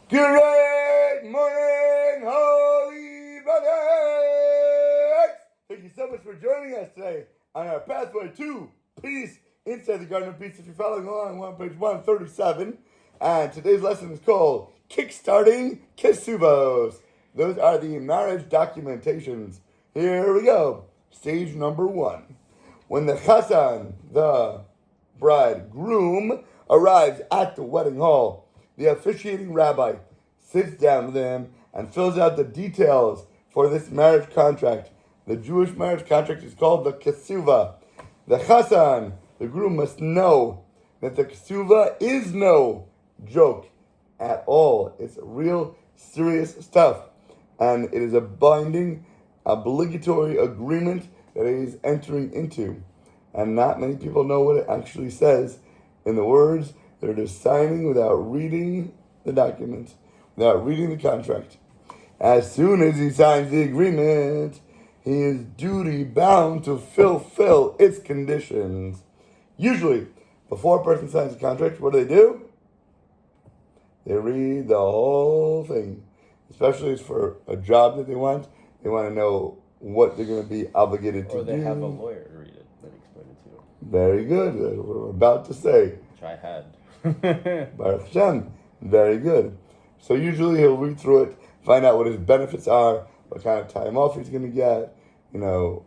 Great morning, Holy Brothers! Thank you so much for joining us today on our pathway to peace inside the Garden of Peace. If you're following along, we're on page 137, and today's lesson is called Kickstarting Kesuvos. Those are the marriage documentations. Here we go. Stage number 1. When the chassan, the bridegroom, arrives at the wedding hall, the officiating rabbi sits down with him and fills out the details for this marriage contract. The Jewish marriage contract is called the Kesuva. The chassan, the groom, must know that the Kesuva is no joke at all. It's real serious stuff. And it is a binding, obligatory agreement that he is entering into. And not many people know what it actually says in the words. They're just signing without reading the document, without reading the contract. As soon as he signs the agreement, he is duty bound to fulfill its conditions. Usually, before a person signs a contract, what do? They read the whole thing. Especially if it's for a job that they want. They want to know what they're going to be obligated to do. Or they have a lawyer to read it and explain it to you. Very good. That's what we're about to say. Which I had. Baruch Hashem. Very good. So usually he'll read through it, find out what his benefits are, what kind of time off he's going to get, who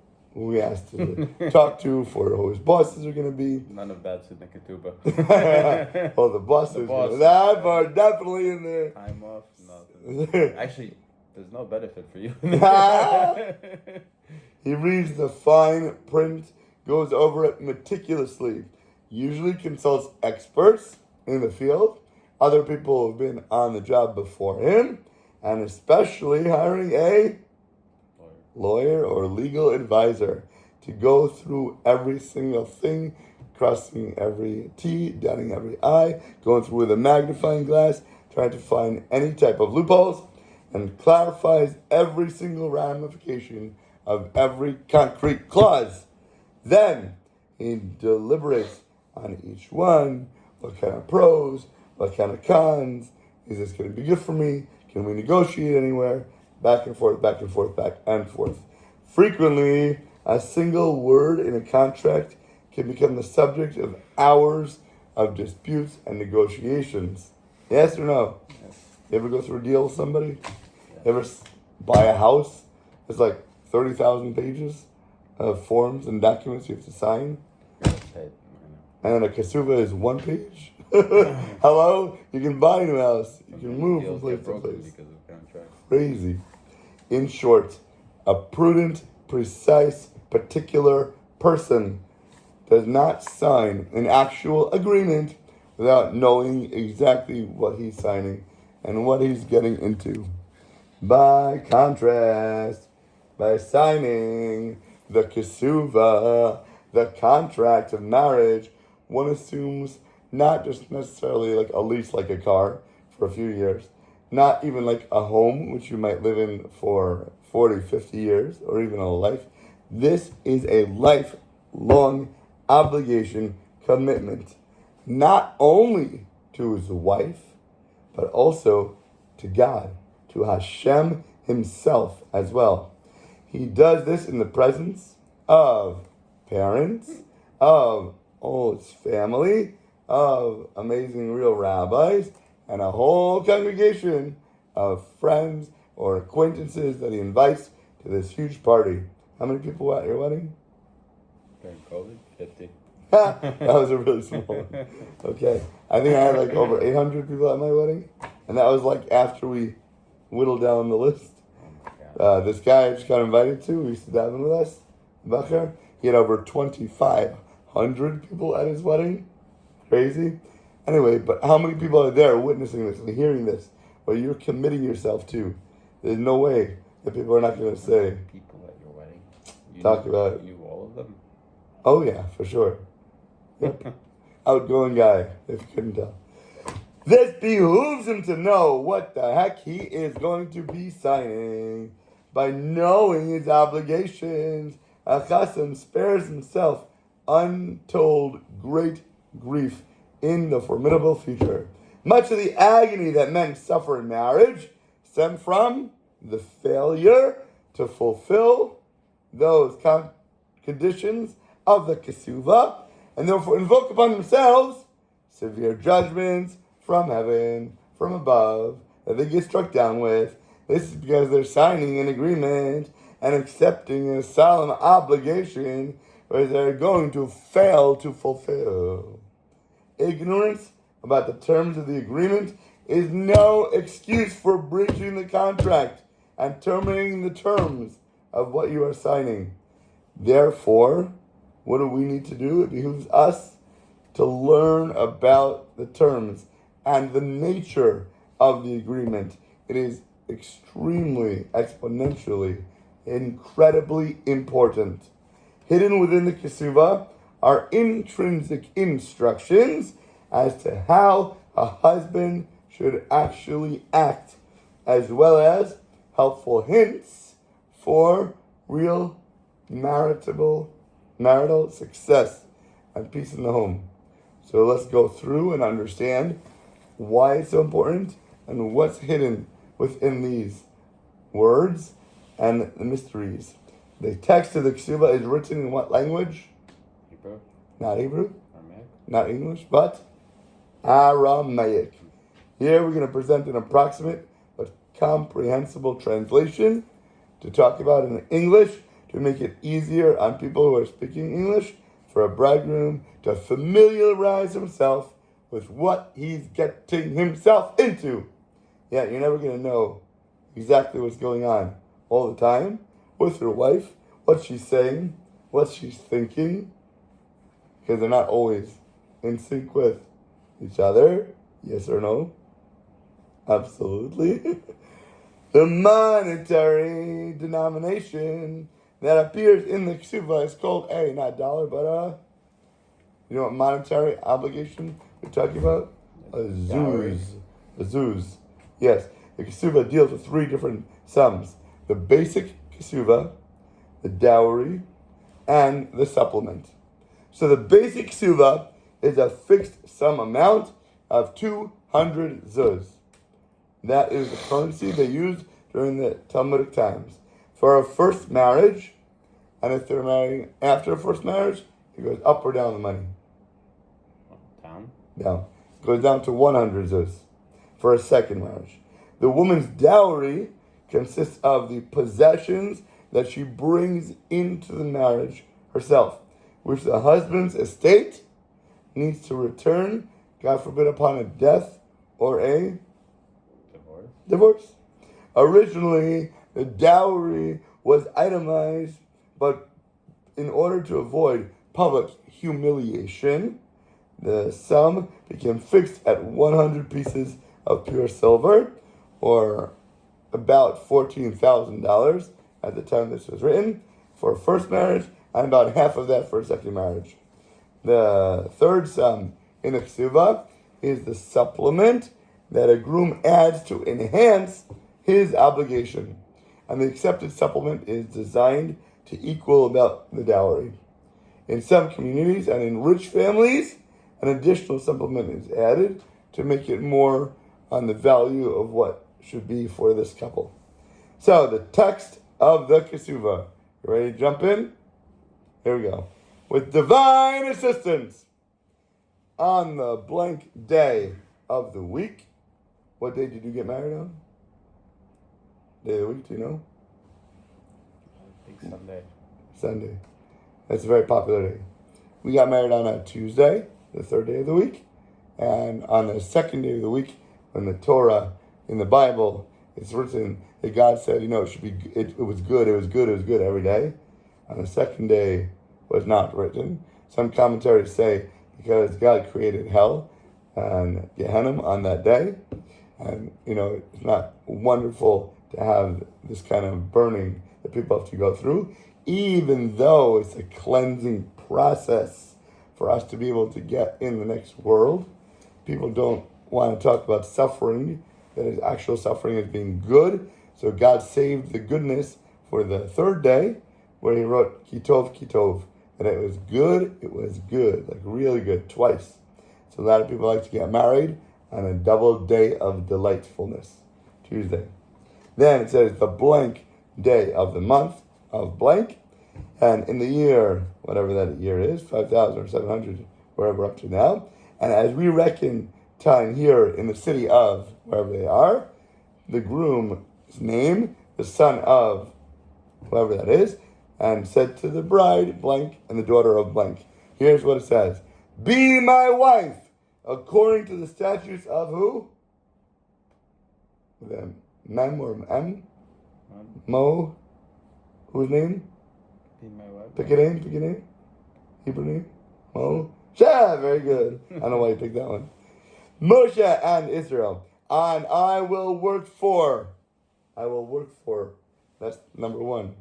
he has to talk to for who his bosses are going to be. None of that's in the ketubah. Well, the bosses. That are definitely in there. Time off, nothing. Actually, there's no benefit for you. He reads the fine print, goes over it meticulously, usually consults experts in the field, other people who have been on the job before him, and especially hiring a lawyer or legal advisor to go through every single thing, crossing every T, dotting every I, going through with a magnifying glass, trying to find any type of loopholes, and clarifies every single ramification of every concrete clause. Then he deliberates on each one. What kind of pros? What kind of cons? Is this going to be good for me? Can we negotiate anywhere? Back and forth, back and forth, back and forth. Frequently, a single word in a contract can become the subject of hours of disputes and negotiations. Yes or no? Yes. You ever go through a deal with somebody? Yes. You ever buy a house? It's like 30,000 pages of forms and documents you have to sign. And a Kesuva is 1 page. Hello? You can buy a new house. You can move from place to place. Because of contracts. Crazy. In short, a prudent, precise, particular person does not sign an actual agreement without knowing exactly what he's signing and what he's getting into. By contrast, by signing the Kesuva, the contract of marriage, one assumes not just necessarily like a lease like a car for a few years, not even like a home which you might live in for 40, 50 years, or even a life. This is a lifelong obligation, commitment, not only to his wife, but also to God, to Hashem himself as well. He does this in the presence of parents, of all his family, of amazing real rabbis, and a whole congregation of friends or acquaintances that he invites to this huge party. How many people were at your wedding? During COVID, 50. That was a really small one. Okay. I think I had like over 800 people at my wedding. And that was like after we whittled down the list. This guy I just got invited to, who used to daven with us, Bacher, he had over 2,500 people at his wedding. Crazy. Anyway, but how many people are there witnessing this and hearing this? What you're committing yourself to. There's no way that people are not going to say. People at your wedding. Talk about it. You, all of them? Oh yeah, for sure. Yep. Outgoing guy, if you couldn't tell. This behooves him to know what the heck he is going to be signing. By knowing his obligations, a chassan spares himself untold great grief in the formidable future. Much of the agony that men suffer in marriage stem from the failure to fulfill those conditions of the Kesuvah, and therefore invoke upon themselves severe judgments from heaven, from above, that they get struck down with. This is because they're signing an agreement and accepting a solemn obligation where they're going to fail to fulfill. Ignorance about the terms of the agreement is no excuse for breaching the contract and terminating the terms of what you are signing. Therefore, what do we need to do? It behooves us to learn about the terms and the nature of the agreement. It is extremely, exponentially, incredibly important. Hidden within the Kesuvah are intrinsic instructions as to how a husband should actually act, as well as helpful hints for real marital success and peace in the home. So let's go through and understand why it's so important and what's hidden within these words and the mysteries. The text of the Kesuvah is written in what language? Hebrew. Not Hebrew. Aramaic. Not English, but Aramaic. Here we're going to present an approximate but comprehensible translation to talk about in English to make it easier on people who are speaking English for a bridegroom to familiarize himself with what he's getting himself into. Yeah, you're never going to know exactly what's going on all the time with your wife, what she's saying, what she's thinking, because they're not always in sync with each other. Yes or no? Absolutely. The monetary denomination that appears in the Kesuvah is called not dollar, but you know what monetary obligation we're talking about? A zuz. A zuz. Yes, the Kesuvah deals with three different sums: the basic Kesuvah, the dowry, and the supplement. So the basic Kesuvah is a fixed sum amount of 200 zuz. That is the currency they used during the Talmudic times. For a first marriage, and if they're marrying after a first marriage, it goes up or down the money? Down. Down. It goes down to 100 zuz for a second marriage. The woman's dowry consists of the possessions that she brings into the marriage herself, which the husband's estate needs to return, God forbid, upon a death or a divorce. Originally, the dowry was itemized, but in order to avoid public humiliation, the sum became fixed at 100 pieces of pure silver, or about $14,000 at the time this was written, for a first marriage, and about half of that for a second marriage. The third sum in the Kesuvah is the supplement that a groom adds to enhance his obligation. And the accepted supplement is designed to equal about the dowry. In some communities and in rich families, an additional supplement is added to make it more on the value of what should be for this couple. So the text of the Kesuvah. You ready to jump in? Here we go. With divine assistance, on the blank day of the week. What day did you get married on? Day of the week, do you know? I think Sunday. Sunday. That's a very popular day. We got married on a Tuesday, the third day of the week. And on the second day of the week, when the Torah in the Bible, it's written that God said, it should be, it was good every day. On the second day was not written. Some commentaries say because God created hell and Gehenna on that day. And, it's not wonderful to have this kind of burning that people have to go through, even though it's a cleansing process for us to be able to get in the next world. People don't want to talk about suffering, that is actual suffering as being good. So God saved the goodness for the third day, where he wrote Kitov, Kitov, that it was good, like really good, twice. So a lot of people like to get married and a double day of delightfulness. Tuesday. Then it says the blank day of the month of blank. And in the year, whatever that year is, 5,000 or 700, wherever up to now. And as we reckon time here in the city of wherever they are, the groom's name, the son of whoever that is, and said to the bride, blank, and the daughter of blank. Here's what it says. Be my wife, according to the statutes of who? The Mem or M? Mo? Whose name? Be my wife. Pick a name. Hebrew name? Mo? Yeah, very good. I don't know why you picked that one. Moshe and Israel. And I will work for. That's number one.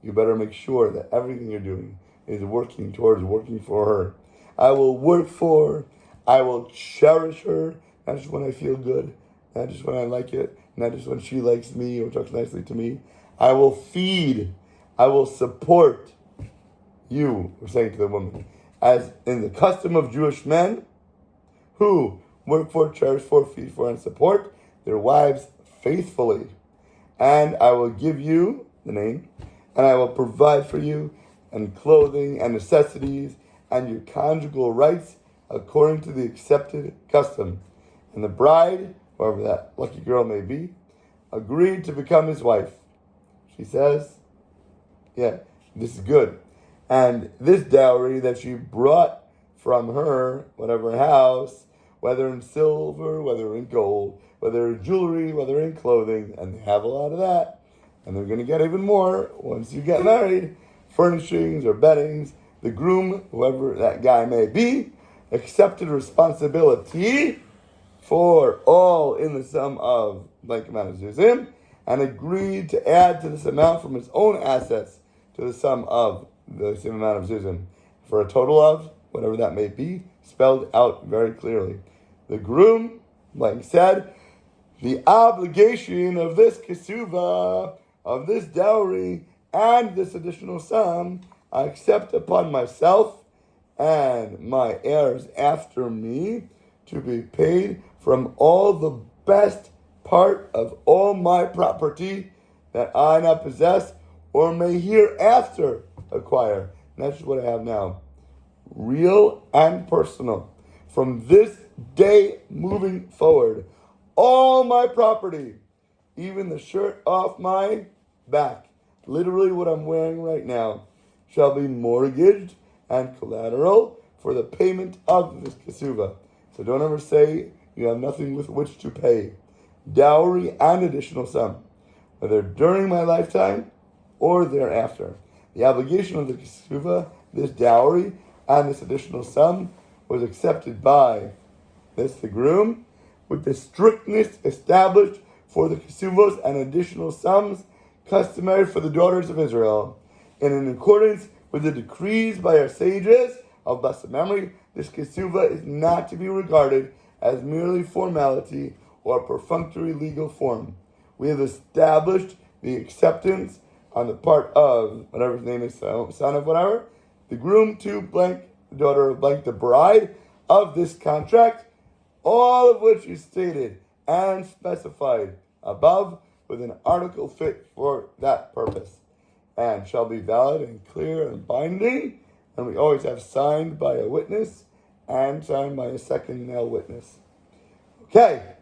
You better make sure that everything you're doing is working towards working for her. I will work for. I will cherish her. Not just when I feel good. Not just when I like it. Not just when she likes me or talks nicely to me. I will feed. I will support you, we're saying to the woman, as in the custom of Jewish men who work for, cherish for, feed for, and support their wives faithfully. And I will give you the name, and I will provide for you and clothing and necessities and your conjugal rights according to the accepted custom. And the bride, whoever that lucky girl may be, agreed to become his wife. She says, yeah, this is good. And this dowry that she brought from her, whatever house, whether in silver, whether in gold, whether in jewelry, whether in clothing, and they have a lot of that, and they're going to get even more once you get married, furnishings or beddings, the groom, whoever that guy may be, accepted responsibility for all in the sum of blank amount of zuzim, and agreed to add to this amount from his own assets to the sum of the same amount of zuzim, for a total of whatever that may be, spelled out very clearly. The groom, like said, the obligation of this kesuva, of this dowry, and this additional sum, I accept upon myself and my heirs after me to be paid from all the best part of all my property that I now possess or may hereafter acquire. And that's just what I have now. Real and personal. From this day moving forward, all my property, even the shirt off my back, literally what I'm wearing right now, shall be mortgaged and collateral for the payment of this kesuva. So don't ever say you have nothing with which to pay. Dowry and additional sum, whether during my lifetime or thereafter. The obligation of the kesuva, this dowry, and this additional sum was accepted by this, the groom, with the strictness established for the kesuvos and additional sums customary for the daughters of Israel. And in accordance with the decrees by our sages of blessed memory, this kesuva is not to be regarded as merely formality or perfunctory legal form. We have established the acceptance on the part of whatever his name is, son of whatever, the groom to blank, the daughter of blank, the bride of this contract, all of which is stated and specified above with an article fit for that purpose, and shall be valid and clear and binding, and we always have signed by a witness and signed by a second male witness. Okay,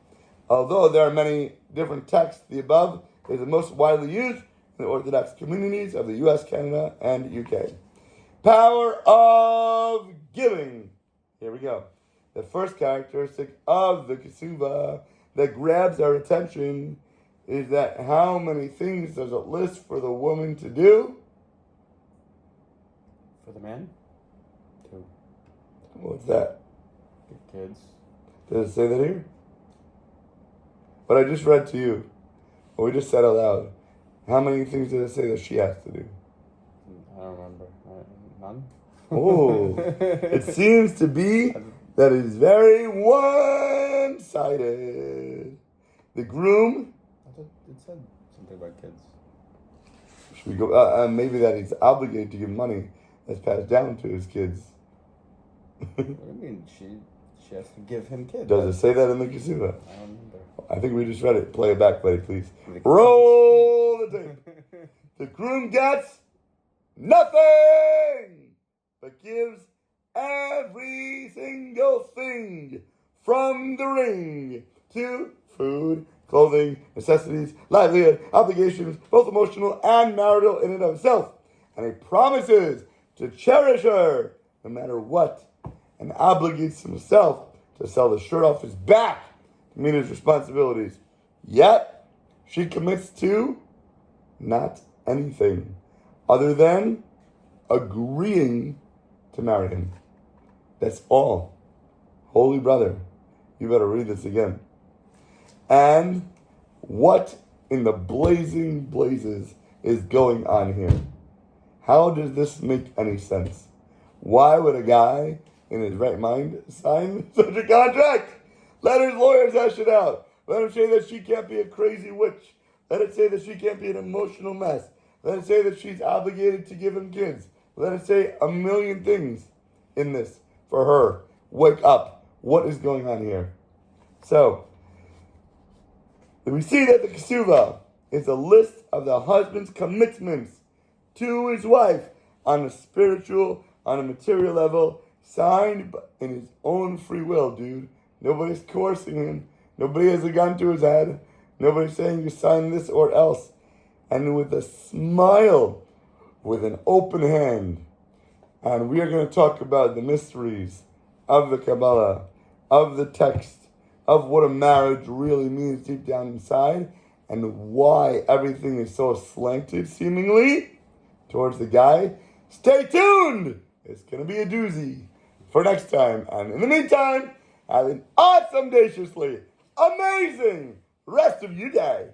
although there are many different texts, the above is the most widely used in the Orthodox communities of the US, Canada, and UK. Power of giving. Here we go. The first characteristic of the kesuva that grabs our attention is that how many things does it list for the woman to do? For the man? 2. What's that? The kids. Does it say that here? But I just read to you. What we just said aloud. How many things did it say that she has to do? I don't remember. None? Oh, it seems to be that it is very one-sided. The groom. I thought it said something about kids. Should we go? Maybe that he's obligated to give money that's passed down to his kids. What do you mean? she has to give him kids. Does it say that in the Kesuvos? I don't remember. I think we just read it. Play it back, buddy, please. The Roll the tape. The groom gets nothing, but gives every single thing from the ring to food, clothing, necessities, livelihood, obligations, both emotional and marital in and of itself. And he promises to cherish her no matter what, and obligates himself to sell the shirt off his back to meet his responsibilities. Yet, she commits to not anything other than agreeing to marry him. That's all. Holy brother, you better read this again. And what in the blazing blazes is going on here? How does this make any sense? Why would a guy in his right mind sign such a contract? Let his lawyers hash it out. Let him say that she can't be a crazy witch. Let it say that she can't be an emotional mess. Let it say that she's obligated to give him kids. Let it say a million things in this for her. Wake up. What is going on here? So, we see that the Kesuvos is a list of the husband's commitments to his wife on a spiritual, on a material level, signed in his own free will, dude. Nobody's coercing him. Nobody has a gun to his head. Nobody's saying you sign this or else. And with a smile, with an open hand. And we are going to talk about the mysteries of the Kabbalah, of the text, of what a marriage really means deep down inside, and why everything is so slanted, seemingly, towards the guy. Stay tuned! It's going to be a doozy for next time. And in the meantime, have an awesome, audaciously amazing rest of your day.